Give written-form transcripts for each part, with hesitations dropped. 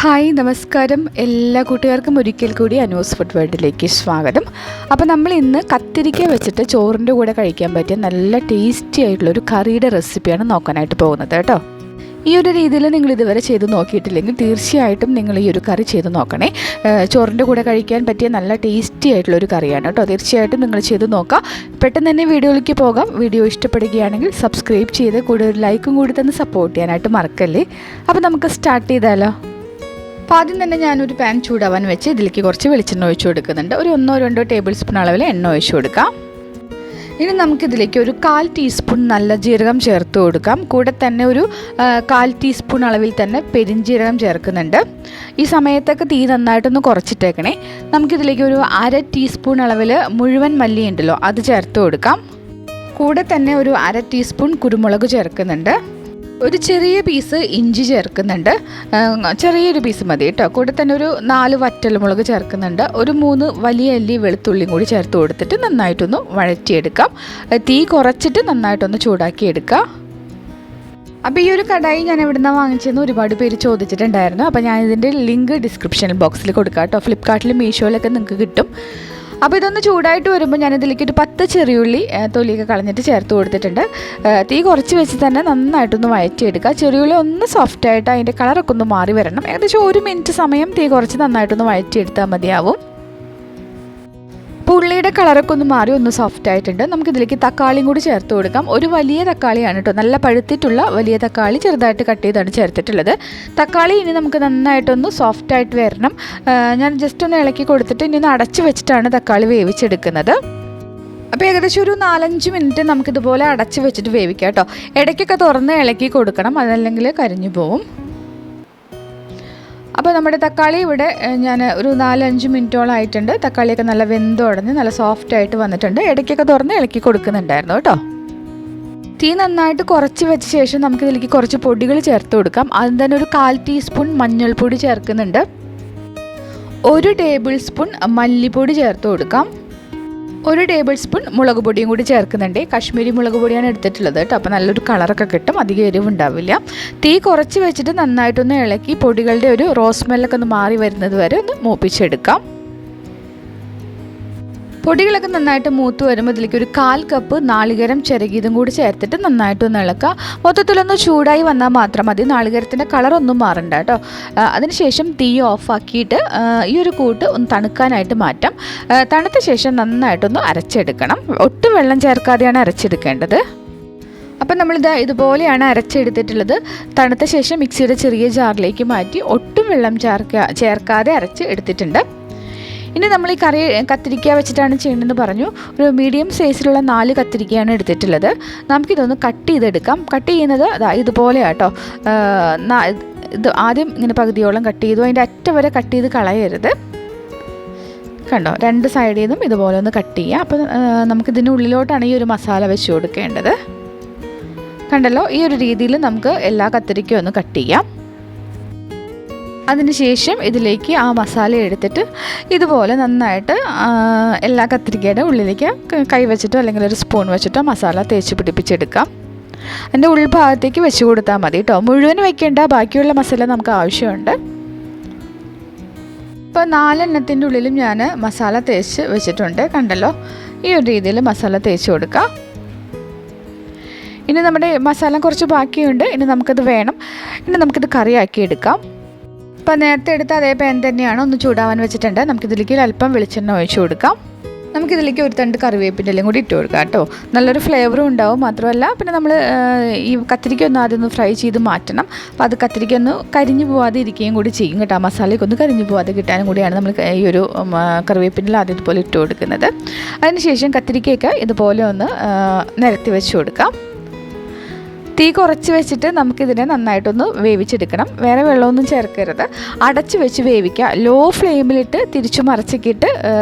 Hi നമസ്കാരം. എല്ലാ കൂട്ടുകാർക്കും ഒരിക്കൽ കൂടി അനൂസ് ഫുഡ് വേൾഡിലേക്ക് സ്വാഗതം. അപ്പോൾ നമ്മൾ ഇന്ന് കത്തിരിക്ക വെച്ചിട്ട് ചോറിൻ്റെ കൂടെ കഴിക്കാൻ പറ്റിയ നല്ല ടേസ്റ്റി ആയിട്ടുള്ളൊരു കറിയുടെ റെസിപ്പിയാണ് നോക്കാനായിട്ട് പോകുന്നത് കേട്ടോ. ഈ ഒരു രീതിയിൽ നിങ്ങൾ ഇതുവരെ ചെയ്ത് നോക്കിയിട്ടില്ലെങ്കിൽ തീർച്ചയായിട്ടും നിങ്ങൾ ഈ ഒരു കറി ചെയ്ത് നോക്കണേ. ചോറിൻ്റെ കൂടെ കഴിക്കാൻ പറ്റിയ നല്ല ടേസ്റ്റി ആയിട്ടുള്ളൊരു കറിയാണ് കേട്ടോ. തീർച്ചയായിട്ടും നിങ്ങൾ ചെയ്ത് നോക്കാം. പെട്ടെന്ന് തന്നെ വീഡിയോയിലേക്ക് പോകാം. വീഡിയോ ഇഷ്ടപ്പെടുകയാണെങ്കിൽ സബ്സ്ക്രൈബ് ചെയ്ത് കൂടെ ഒരു ലൈക്കും കൂടി തന്നെ സപ്പോർട്ട് ചെയ്യാനായിട്ട് മറക്കല്ലേ. അപ്പോൾ നമുക്ക് സ്റ്റാർട്ട് ചെയ്താലോ. അപ്പോൾ ആദ്യം തന്നെ ഞാനൊരു പാൻ ചൂടാവാൻ വെച്ച് ഇതിലേക്ക് കുറച്ച് വെളിച്ചെണ്ണ ഒഴിച്ചു കൊടുക്കുന്നുണ്ട്. ഒരു 1-2 ടേബിൾ സ്പൂൺ അളവിൽ എണ്ണ ഒഴിച്ചു കൊടുക്കാം. ഇനി നമുക്കിതിലേക്ക് ഒരു 1/4 ടീസ്പൂൺ നല്ല ജീരകം ചേർത്ത് കൊടുക്കാം. കൂടെ തന്നെ ഒരു 1/4 ടീസ്പൂൺ അളവിൽ തന്നെ പെരിഞ്ജീരകം ചേർക്കുന്നുണ്ട്. ഈ സമയത്തൊക്കെ തീ നന്നായിട്ടൊന്ന് കുറച്ചിട്ടേക്കണേ. നമുക്കിതിലേക്ക് ഒരു 1/2 ടീസ്പൂൺ അളവിൽ മുഴുവൻ മല്ലി ഉണ്ടല്ലോ അത് ചേർത്ത് കൊടുക്കാം. കൂടെ തന്നെ ഒരു 1/2 ടീസ്പൂൺ കുരുമുളക് ചേർക്കുന്നുണ്ട്. ഒരു ചെറിയ പീസ് ഇഞ്ചി ചേർക്കുന്നുണ്ട്. ചെറിയൊരു പീസ് മതി കേട്ടോ. കൂടെ തന്നെ ഒരു 4 വറ്റൽമുളക് ചേർക്കുന്നുണ്ട്. ഒരു 3 വലിയ അല്ലി വെളുത്തുള്ളിയും കൂടി ചേർത്ത് കൊടുത്തിട്ട് നന്നായിട്ടൊന്ന് വഴറ്റിയെടുക്കാം. തീ കുറച്ചിട്ട് നന്നായിട്ടൊന്ന് ചൂടാക്കിയെടുക്കാം. അപ്പോൾ ഈ ഒരു കടായി ഞാൻ എവിടെ നിന്നാണ് വാങ്ങിച്ചതെന്ന് ഒരുപാട് പേര് ചോദിച്ചിട്ടുണ്ടായിരുന്നു. അപ്പോൾ ഞാൻ ഇതിൻ്റെ ലിങ്ക് ഡിസ്ക്രിപ്ഷൻ ബോക്സിൽ കൊടുക്കാം കേട്ടോ. ഫ്ലിപ്കാർട്ടിലും മീഷോയിലൊക്കെ നിങ്ങൾക്ക് കിട്ടും. അപ്പോൾ ഇതൊന്ന് ചൂടായിട്ട് വരുമ്പോൾ ഞാനിതിലേക്ക് ഒരു 10 ചെറിയുള്ളി തൊലിയൊക്കെ കളഞ്ഞിട്ട് ചേർത്ത് കൊടുത്തിട്ടുണ്ട്. തീ കുറച്ച് വെച്ച് തന്നെ നന്നായിട്ടൊന്ന് വഴറ്റിയെടുക്കുക. ചെറിയുള്ളി ഒന്ന് സോഫ്റ്റായിട്ട് അതിൻ്റെ കളറൊക്കെ ഒന്ന് മാറി വരണം. ഏകദേശം 1 മിനിറ്റ് സമയം തീ കുറച്ച് നന്നായിട്ടൊന്ന് വഴറ്റിയെടുത്താൽ മതിയാവും. ഉള്ളിയുടെ കളറൊക്കെ ഒന്ന് മാറി ഒന്ന് സോഫ്റ്റ് ആയിട്ടുണ്ട്. നമുക്കിതിലേക്ക് തക്കാളിയും കൂടി ചേർത്ത് കൊടുക്കാം. ഒരു വലിയ തക്കാളിയാണ് കേട്ടോ. നല്ല പഴുത്തിട്ടുള്ള വലിയ തക്കാളി ചെറുതായിട്ട് കട്ട് ചെയ്താണ് ചേർത്തിട്ടുള്ളത്. തക്കാളി ഇനി നമുക്ക് നന്നായിട്ടൊന്ന് സോഫ്റ്റായിട്ട് വരണം. ഞാൻ ജസ്റ്റ് ഒന്ന് ഇളക്കി കൊടുത്തിട്ട് ഇനി ഒന്ന് അടച്ച് വെച്ചിട്ടാണ് തക്കാളി വേവിച്ചെടുക്കുന്നത്. അപ്പോൾ ഏകദേശം ഒരു 4-5 മിനിറ്റ് നമുക്കിതുപോലെ അടച്ച് വെച്ചിട്ട് വേവിക്കാം കേട്ടോ. ഇടയ്ക്കൊക്കെ തുറന്ന് ഇളക്കി കൊടുക്കണം, അതല്ലെങ്കിൽ കരിഞ്ഞു പോവും. അപ്പോൾ നമ്മുടെ തക്കാളി ഇവിടെ ഞാൻ ഒരു 4-5 മിനിറ്റോളം ആയിട്ടുണ്ട്. തക്കാളിയൊക്കെ നല്ല വെന്തുടഞ്ഞ് നല്ല സോഫ്റ്റായിട്ട് വന്നിട്ടുണ്ട്. ഇടയ്ക്കൊക്കെ തുറന്ന് ഇളക്കി കൊടുക്കുന്നുണ്ടായിരുന്നു കേട്ടോ. തീ നന്നായിട്ട് കുറച്ച് വെച്ച ശേഷം നമുക്കിതിലേക്ക് കുറച്ച് പൊടികൾ ചേർത്ത് കൊടുക്കാം. അതിന് തന്നെ ഒരു 1/4 ടീസ്പൂൺ മഞ്ഞൾപ്പൊടി ചേർക്കുന്നുണ്ട്. 1 ടേബിൾ സ്പൂൺ മല്ലിപ്പൊടി ചേർത്ത് കൊടുക്കാം. 1 ടേബിൾ സ്പൂൺ മുളക് പൊടിയും കൂടി ചേർക്കുന്നുണ്ട്. കാശ്മീരി മുളക് പൊടിയാണ് എടുത്തിട്ടുള്ളത് കേട്ടോ. അപ്പോൾ നല്ലൊരു കളറൊക്കെ കിട്ടും, അധികം എരിവുണ്ടാവില്ല. തീ കുറച്ച് വെച്ചിട്ട് നന്നായിട്ടൊന്ന് ഇളക്കി പൊടികളുടെ ഒരു റോസ് സ്മെല്ലൊക്കെ ഒന്ന് മാറി വരുന്നത് വരെ ഒന്ന് മൂപ്പിച്ചെടുക്കാം. പൊടികളൊക്കെ നന്നായിട്ട് മൂത്ത് വരുമ്പോൾ ഇതിലേക്ക് ഒരു 1/4 കപ്പ് നാളികേരം ചിരകിയതും കൂടി ചേർത്തിട്ട് നന്നായിട്ടൊന്ന് ഇളക്കുക. മൊത്തത്തിലൊന്ന് ചൂടായി വന്നാൽ മാത്രം മതി. നാളികേരത്തിൻ്റെ കളറൊന്നും മാറണ്ട കേട്ടോ. അതിനുശേഷം തീ ഓഫാക്കിയിട്ട് ഈ ഒരു കൂട്ട് ഒന്ന് തണുക്കാനായിട്ട് മാറ്റാം. തണുത്ത ശേഷം നന്നായിട്ടൊന്ന് അരച്ചെടുക്കണം. ഒട്ടും വെള്ളം ചേർക്കാതെയാണ് അരച്ചെടുക്കേണ്ടത്. അപ്പം നമ്മളിത് ഇതുപോലെയാണ് അരച്ചെടുത്തിട്ടുള്ളത്. തണുത്ത ശേഷം മിക്സിയുടെ ചെറിയ ജാറിലേക്ക് മാറ്റി ഒട്ടും വെള്ളം ചേർക്കാതെ അരച്ച് എടുത്തിട്ടുണ്ട്. ഇനി നമ്മൾ ഈ കത്തിരിക്ക വെച്ചിട്ടാണ് ചെയ്യേണ്ടതെന്ന് പറഞ്ഞു. ഒരു മീഡിയം സൈസിലുള്ള 4 കത്തിരിക്കയാണ് എടുത്തിട്ടുള്ളത്. നമുക്കിതൊന്ന് കട്ട് ചെയ്തെടുക്കാം. കട്ട് ചെയ്യുന്നത് ഇതുപോലെ കേട്ടോ. ഇത് ആദ്യം ഇങ്ങനെ പകുതിയോളം കട്ട് ചെയ്തു. അതിൻ്റെ അറ്റം വരെ കട്ട് ചെയ്ത് കളയരുത്. കണ്ടോ, 2 സൈഡിൽ നിന്നും ഇതുപോലെ ഒന്ന് കട്ട് ചെയ്യുക. അപ്പോൾ നമുക്കിതിനുള്ളിലോട്ടാണ് ഈ ഒരു മസാല വെച്ച് കൊടുക്കേണ്ടത്. കണ്ടല്ലോ, ഈ ഒരു രീതിയിൽ നമുക്ക് എല്ലാ കത്തിരിക്കയും ഒന്ന് കട്ട് ചെയ്യാം. അതിനുശേഷം ഇതിലേക്ക് ആ മസാല എടുത്തിട്ട് ഇതുപോലെ നന്നായിട്ട് എല്ലാ കത്തിരിക്കയുടെ ഉള്ളിലേക്ക് കൈ വെച്ചിട്ടോ അല്ലെങ്കിൽ ഒരു സ്പൂൺ വെച്ചിട്ടോ മസാല തേച്ച് പിടിപ്പിച്ചെടുക്കാം. അതിൻ്റെ ഉൾഭാഗത്തേക്ക് വെച്ച് കൊടുത്താൽ മതി കേട്ടോ. മുഴുവൻ വയ്ക്കേണ്ട, ബാക്കിയുള്ള മസാല നമുക്ക് ആവശ്യമുണ്ട്. ഇപ്പോൾ 4 എണ്ണത്തിൻ്റെ ഉള്ളിലും ഞാൻ മസാല തേച്ച് വെച്ചിട്ടുണ്ട്. കണ്ടല്ലോ, ഈ ഒരു രീതിയിൽ മസാല തേച്ച് കൊടുക്കാം. ഇനി നമ്മുടെ മസാല കുറച്ച് ബാക്കിയുണ്ട്. ഇനി നമുക്കത് വേണം. ഇനി നമുക്കിത് കറിയാക്കി എടുക്കാം. അപ്പോൾ നേരത്തെ എടുത്ത അതേ പാൻ തന്നെയാണ്, ഒന്ന് ചൂടാവാൻ വെച്ചിട്ടുണ്ട്. നമുക്കിതിലേക്ക് അല്പം വെളിച്ചെണ്ണ ഒഴിച്ച് കൊടുക്കാം. നമുക്കിതിലേക്ക് ഒരു തണ്ട് കറിവേപ്പിൻ്റെ എല്ലാം കൂടി ഇട്ട് കൊടുക്കാം കേട്ടോ. നല്ലൊരു ഫ്ലേവറും ഉണ്ടാവും. മാത്രമല്ല പിന്നെ നമ്മൾ ഈ കത്തിരിക്ക ഒന്ന് ആദ്യം ഒന്ന് ഫ്രൈ ചെയ്ത് മാറ്റണം. അപ്പോൾ അത് കത്തിരിക്ക ഒന്ന് കരിഞ്ഞു പോവാതെ ഇരിക്കുകയും കൂടി ചെയ്യും കേട്ടോ. മസാലയൊക്കെ ഒന്ന് കരിഞ്ഞു പോവാതെ കിട്ടാനും കൂടിയാണ് നമ്മൾ ഈ ഒരു കറിവേപ്പിൻ്റെ ആദ്യം ഇതുപോലെ ഇട്ട് കൊടുക്കുന്നത്. അതിനുശേഷം കത്തിരിക്കയൊക്കെ ഇതുപോലെ ഒന്ന് നിരത്തി വെച്ച് കൊടുക്കാം. തീ കുറച്ച് വെച്ചിട്ട് നമുക്കിതിനെ നന്നായിട്ടൊന്ന് വേവിച്ചെടുക്കണം. വേറെ വെള്ളമൊന്നും ചേർക്കരുത്. അടച്ച് വെച്ച് വേവിക്കുക. ലോ ഫ്ലെയിമിലിട്ട് തിരിച്ചു മറിച്ചിട്ട്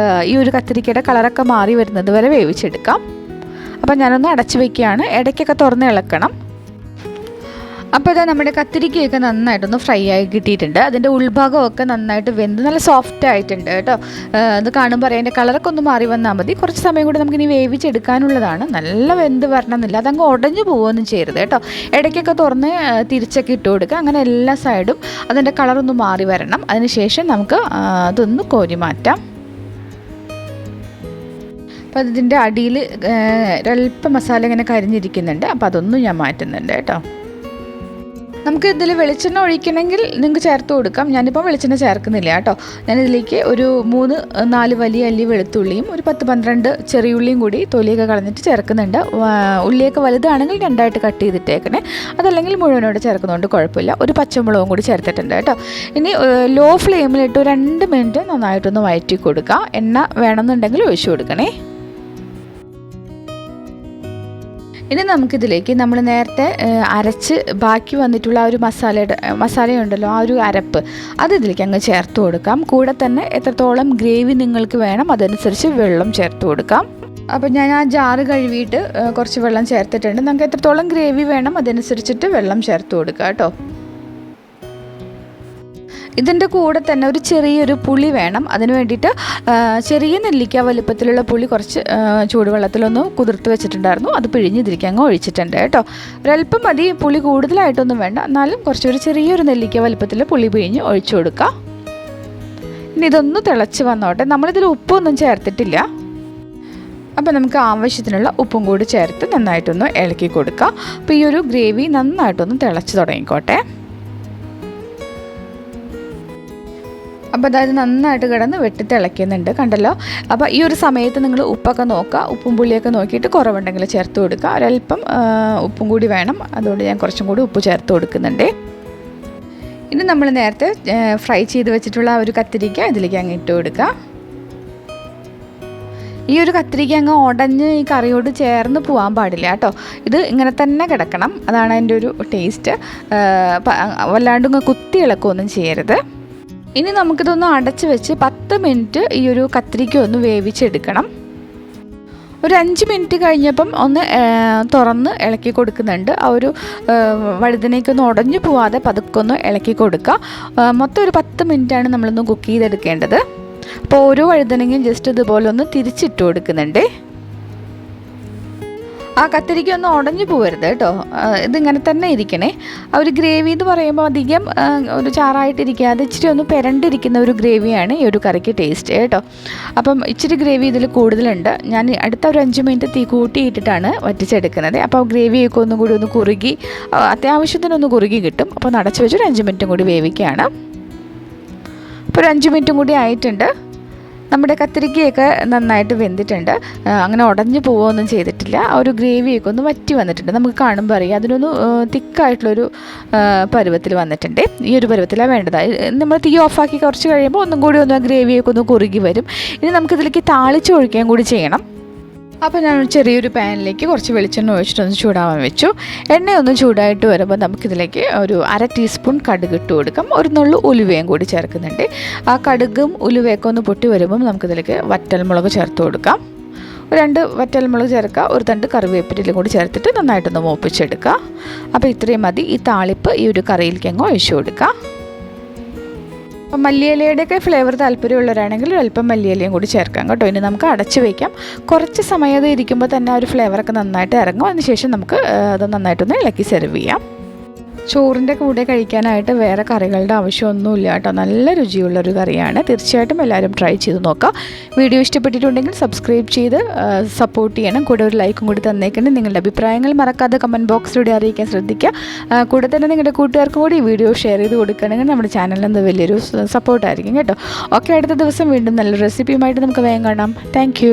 ഈ ഒരു കത്തിരിക്കയുടെ കളറൊക്കെ മാറി വരുന്നത് വരെ വേവിച്ചെടുക്കാം. അപ്പം ഞാനൊന്ന് അടച്ച് വയ്ക്കുകയാണ്. ഇടയ്ക്കൊക്കെ തുറന്ന് ഇളക്കണം. അപ്പോൾ ഇതാ നമ്മുടെ കത്തിരിക്കയൊക്കെ നന്നായിട്ടൊന്ന് ഫ്രൈ ആയി കിട്ടിയിട്ടുണ്ട്. അതിൻ്റെ ഉൾഭാഗമൊക്കെ നന്നായിട്ട് വെന്ത് നല്ല സോഫ്റ്റ് ആയിട്ടുണ്ട് കേട്ടോ. അത് കാണുമ്പോൾ അറിയാം, അതിൻ്റെ കളറൊക്കെ ഒന്ന് മാറി വന്നാൽ മതി. കുറച്ച് സമയം കൂടി നമുക്കിനി വേവിച്ചെടുക്കാനുള്ളതാണ്. നല്ല വെന്ത് വരണമെന്നില്ല, അതങ്ങ് ഉടഞ്ഞു പോവുകയൊന്നും ചെയ്യരുത് കേട്ടോ. ഇടയ്ക്കൊക്കെ തുറന്ന് തിരിച്ചൊക്കെ ഇട്ട് കൊടുക്കുക. അങ്ങനെ എല്ലാ സൈഡും അതിൻ്റെ കളറൊന്ന് മാറി വരണം. അതിനുശേഷം നമുക്ക് അതൊന്ന് കോരി മാറ്റാം. അപ്പോൾ ഇതിൻ്റെ അടിയിൽ ഒരല്പം മസാല ഇങ്ങനെ കരിഞ്ഞിരിക്കുന്നുണ്ട്. അപ്പോൾ അതൊന്നും ഞാൻ മാറ്റുന്നുണ്ട് കേട്ടോ. നമുക്ക് ഇതിൽ വെളിച്ചെണ്ണ ഒഴിക്കണമെങ്കിൽ നിങ്ങൾക്ക് ചേർത്ത് കൊടുക്കാം. ഞാനിപ്പോൾ വെളിച്ചെണ്ണ ചേർക്കുന്നില്ല കേട്ടോ. ഞാനിതിലേക്ക് ഒരു 3-4 വലിയ അല്ലി വെളുത്തുള്ളിയും ഒരു 10-12 ചെറിയുള്ളിയും കൂടി തൊലിയൊക്കെ കളഞ്ഞിട്ട് ചേർക്കുന്നുണ്ട്. ഉള്ളിയൊക്കെ വലുതാണെങ്കിൽ 2ആയിട്ട് കട്ട് ചെയ്തിട്ടേക്കണേ. അതല്ലെങ്കിൽ മുഴുവനോട് ചേർക്കുന്നതുകൊണ്ട് കുഴപ്പമില്ല. ഒരു പച്ചമുളകും കൂടി ചേർത്തിട്ടുണ്ട് കേട്ടോ. ഇനി ലോ ഫ്ലെയിമിലിട്ട് 2 മിനിറ്റ് നന്നായിട്ടൊന്ന് വഴറ്റി കൊടുക്കുക. എണ്ണ വേണമെന്നുണ്ടെങ്കിൽ ഒഴിച്ചു കൊടുക്കണേ. ഇനി നമുക്കിതിലേക്ക് നമ്മൾ നേരത്തെ അരച്ച് ബാക്കി വന്നിട്ടുള്ള ആ ഒരു മസാലയുണ്ടല്ലോ, ആ ഒരു അരപ്പ് അത് ഇതിലേക്ക് അങ്ങ് ചേർത്ത് കൊടുക്കാം. കൂടെ തന്നെ എത്രത്തോളം ഗ്രേവി നിങ്ങൾക്ക് വേണം അതനുസരിച്ച് വെള്ളം ചേർത്ത് കൊടുക്കാം. അപ്പോൾ ഞാൻ ആ ജാറ് കഴുകിയിട്ട് കുറച്ച് വെള്ളം ചേർത്തിട്ടുണ്ട്. നമുക്ക് എത്രത്തോളം ഗ്രേവി വേണം അതനുസരിച്ചിട്ട് വെള്ളം ചേർത്ത് കൊടുക്കുക കേട്ടോ. ഇതിൻ്റെ കൂടെ തന്നെ ഒരു ചെറിയൊരു പുളി വേണം. അതിന് വേണ്ടിയിട്ട് ചെറിയ നെല്ലിക്ക വലുപ്പത്തിലുള്ള പുളി കുറച്ച് ചൂടുവെള്ളത്തിലൊന്ന് കുതിർത്ത് വെച്ചിട്ടുണ്ടായിരുന്നു. അത് പിഴിഞ്ഞ് ഇതിലേക്ക് അങ്ങ് ഒഴിച്ചിട്ടുണ്ട് കേട്ടോ. ഒരല്പം മതി, പുളി കൂടുതലായിട്ടൊന്നും വേണ്ട. എന്നാലും കുറച്ചൊരു ചെറിയൊരു നെല്ലിക്ക വലുപ്പത്തിൽ പുളി പിഴിഞ്ഞ് ഒഴിച്ചു കൊടുക്കുക. ഇനി ഇതൊന്ന് തിളച്ച് വന്നോട്ടെ. നമ്മളിതിൽ ഉപ്പൊന്നും ചേർത്തിട്ടില്ല. അപ്പോൾ നമുക്ക് ആവശ്യത്തിനുള്ള ഉപ്പും കൂടി ചേർത്ത് നന്നായിട്ടൊന്ന് ഇളക്കി കൊടുക്കുക. അപ്പോൾ ഈ ഒരു ഗ്രേവി നന്നായിട്ടൊന്ന് തിളച്ച് തുടങ്ങിക്കോട്ടെ. അപ്പോൾ അതായത് നന്നായിട്ട് കിടന്ന് വെട്ടി തിളയ്ക്കുന്നുണ്ട്, കണ്ടല്ലോ. അപ്പോൾ ഈ ഒരു സമയത്ത് നിങ്ങൾ ഉപ്പൊക്കെ നോക്കുക. ഉപ്പും പുളിയൊക്കെ നോക്കിയിട്ട് കുറവുണ്ടെങ്കിൽ ചേർത്ത് കൊടുക്കുക. ഒരല്പം ഉപ്പും കൂടി വേണം, അതുകൊണ്ട് ഞാൻ കുറച്ചും കൂടി ഉപ്പ് ചേർത്ത് കൊടുക്കുന്നുണ്ട്. ഇനി നമ്മൾ നേരത്തെ ഫ്രൈ ചെയ്ത് വെച്ചിട്ടുള്ള ആ ഒരു കത്തിരിക്ക ഇതിലേക്ക് അങ്ങ് ഇട്ട് കൊടുക്കുക. ഈ ഒരു കത്തിരിക്ക അങ്ങ് ഉടഞ്ഞ് ഈ കറിയോട് ചേർന്ന് പോകാൻ പാടില്ല കേട്ടോ. ഇത് ഇങ്ങനെ തന്നെ കിടക്കണം, അതാണ് അതിൻ്റെ ഒരു ടേസ്റ്റ്. വല്ലാണ്ട് ഇങ്ങ് കുത്തി ഇളക്കുകയൊന്നും ചെയ്യരുത്. ഇനി നമുക്കിതൊന്ന് അടച്ച് വെച്ച് 10 മിനിറ്റ് ഈ ഒരു കത്തിരിക്ക ഒന്ന് വേവിച്ചെടുക്കണം. ഒരു 5 മിനിറ്റ് കഴിഞ്ഞപ്പം ഒന്ന് തുറന്ന് ഇളക്കി കൊടുക്കുന്നുണ്ട്. ആ ഒരു വഴുതനയ്ക്കൊന്ന് ഉടഞ്ഞു പോവാതെ പതുക്കൊന്ന് ഇളക്കി കൊടുക്കുക. മൊത്തം ഒരു 10 മിനിറ്റാണ് നമ്മളൊന്ന് കുക്ക് ചെയ്തെടുക്കേണ്ടത്. അപ്പോൾ ഓരോ വഴുതനങ്ങയും ജസ്റ്റ് ഇതുപോലെ ഒന്ന് തിരിച്ചിട്ട് കൊടുക്കുന്നുണ്ട്. ആ കത്തിരിക്ക ഒന്ന് ഉടഞ്ഞു പോകരുത് കേട്ടോ. ഇതിങ്ങനെ തന്നെ ഇരിക്കണേ. ആ ഒരു ഗ്രേവി എന്ന് പറയുമ്പോൾ അധികം ഒരു ചാറായിട്ടിരിക്കാതെ ഇച്ചിരി ഒന്ന് പെരണ്ടിരിക്കുന്ന ഒരു ഗ്രേവിയാണ് ഈ ഒരു കറിക്ക് ടേസ്റ്റ് കേട്ടോ. അപ്പം ഇച്ചിരി ഗ്രേവി ഇതിൽ കൂടുതലുണ്ട്. ഞാൻ അടുത്ത ഒരു 5 മിനിറ്റ് തീ കൂട്ടിയിട്ടിട്ടാണ് വറ്റിച്ചെടുക്കുന്നത്. അപ്പോൾ ഗ്രേവിയൊക്കെ ഒന്നും കൂടി ഒന്ന് കുറുകി അത്യാവശ്യത്തിനൊന്ന് കുറുകി കിട്ടും. അപ്പോൾ അടച്ച് വെച്ചൊരു 5 മിനിറ്റും കൂടി വേവിക്കുകയാണ്. അപ്പോൾ ഒരു 5 മിനിറ്റും കൂടി ആയിട്ടുണ്ട്. നമ്മുടെ കത്തിരിക്കയൊക്കെ നന്നായിട്ട് വെന്തിട്ടുണ്ട്. അങ്ങനെ ഉടഞ്ഞു പോവുകയൊന്നും ചെയ്തിട്ടില്ല. ആ ഒരു ഗ്രേവിയൊക്കെ ഒന്ന് വറ്റി വന്നിട്ടുണ്ട്. നമുക്ക് കാണുമ്പോൾ അറിയാം അതിനൊന്ന് തിക്കായിട്ടുള്ളൊരു പരുവത്തിൽ വന്നിട്ടുണ്ട്. ഈ ഒരു പരുവത്തിലാണ് വേണ്ടത്. നമ്മൾ തീ ഓഫാക്കി കുറച്ച് കഴിയുമ്പോൾ ഒന്നും കൂടി ഒന്ന് ഗ്രേവിയൊക്കെ ഒന്ന് കുറുകി വരും. ഇനി നമുക്കിതിലേക്ക് താളിച്ച് ഒഴിക്കുകയും കൂടി ചെയ്യണം. അപ്പോൾ ഞാൻ ചെറിയൊരു പാനിലേക്ക് കുറച്ച് വെളിച്ചെണ്ണ ഒഴിച്ചിട്ടൊന്ന് ചൂടാവാൻ വെച്ചു. എണ്ണയൊന്ന് ചൂടായിട്ട് വരുമ്പോൾ നമുക്കിതിലേക്ക് ഒരു 1/2 ടീസ്പൂൺ കടുക് ഇട്ട് കൊടുക്കാം. ഒരു നുള്ളു ഉലുവയും കൂടി ചേർക്കുന്നുണ്ട്. ആ കടുകും ഉലുവയൊക്കെ ഒന്ന് പൊട്ടി വരുമ്പം നമുക്കിതിലേക്ക് വറ്റൽമുളക് ചേർത്ത് കൊടുക്കാം. 2 വറ്റൽമുളക് ചേർക്കുക. ഒരു തണ്ട് കറിവേപ്പിലയും കൂടി ചേർത്തിട്ട് നന്നായിട്ടൊന്ന് മൂപ്പിച്ചെടുക്കുക. അപ്പോൾ ഇത്രയും മതി. ഈ താളിപ്പ് ഈ ഒരു കറിയിലേക്ക് അങ്ങ് ഒഴിച്ചു കൊടുക്കുക. അപ്പം മല്ലിയിലയുടെയൊക്കെ ഫ്ലേവർ താല്പര്യമുള്ളവരാണെങ്കിൽ അല്പം മല്ലിയിലയും കൂടി ചേർക്കാം കേട്ടോ. ഇനി നമുക്ക് അടച്ച് വയ്ക്കാം. കുറച്ച് സമയം ഇരിക്കുമ്പോൾ തന്നെ ആ ഒരു ഫ്ലേവറൊക്കെ നന്നായിട്ട് ഇറങ്ങും. അതിനുശേഷം നമുക്ക് അത് നന്നായിട്ടൊന്ന് ഇളക്കി സെർവ് ചെയ്യാം. ചോറിൻ്റെ കൂടെ കഴിക്കാനായിട്ട് വേറെ കറികളുടെ ആവശ്യമൊന്നുമില്ല കേട്ടോ. നല്ല രുചിയുള്ളൊരു കറിയാണ്. തീർച്ചയായിട്ടും എല്ലാവരും ട്രൈ ചെയ്ത് നോക്കാം. വീഡിയോ ഇഷ്ടപ്പെട്ടിട്ടുണ്ടെങ്കിൽ സബ്സ്ക്രൈബ് ചെയ്ത് സപ്പോർട്ട് ചെയ്യണം. കൂടെ ഒരു ലൈക്കും കൂടി തന്നേക്കണം. നിങ്ങളുടെ അഭിപ്രായങ്ങൾ മറക്കാതെ കമൻറ്റ് ബോക്സിലൂടെ അറിയിക്കാൻ ശ്രദ്ധിക്കുക. കൂടെ തന്നെ നിങ്ങളുടെ കൂട്ടുകാർക്കും കൂടി ഈ വീഡിയോ ഷെയർ ചെയ്ത് കൊടുക്കുകയാണെങ്കിൽ നമ്മുടെ ചാനലിൽ വലിയൊരു സപ്പോർട്ടായിരിക്കും കേട്ടോ. ഓക്കെ, അടുത്ത ദിവസം വീണ്ടും നല്ലൊരു റെസിപ്പിയുമായിട്ട് നമുക്ക് വേഗം കാണാം. താങ്ക്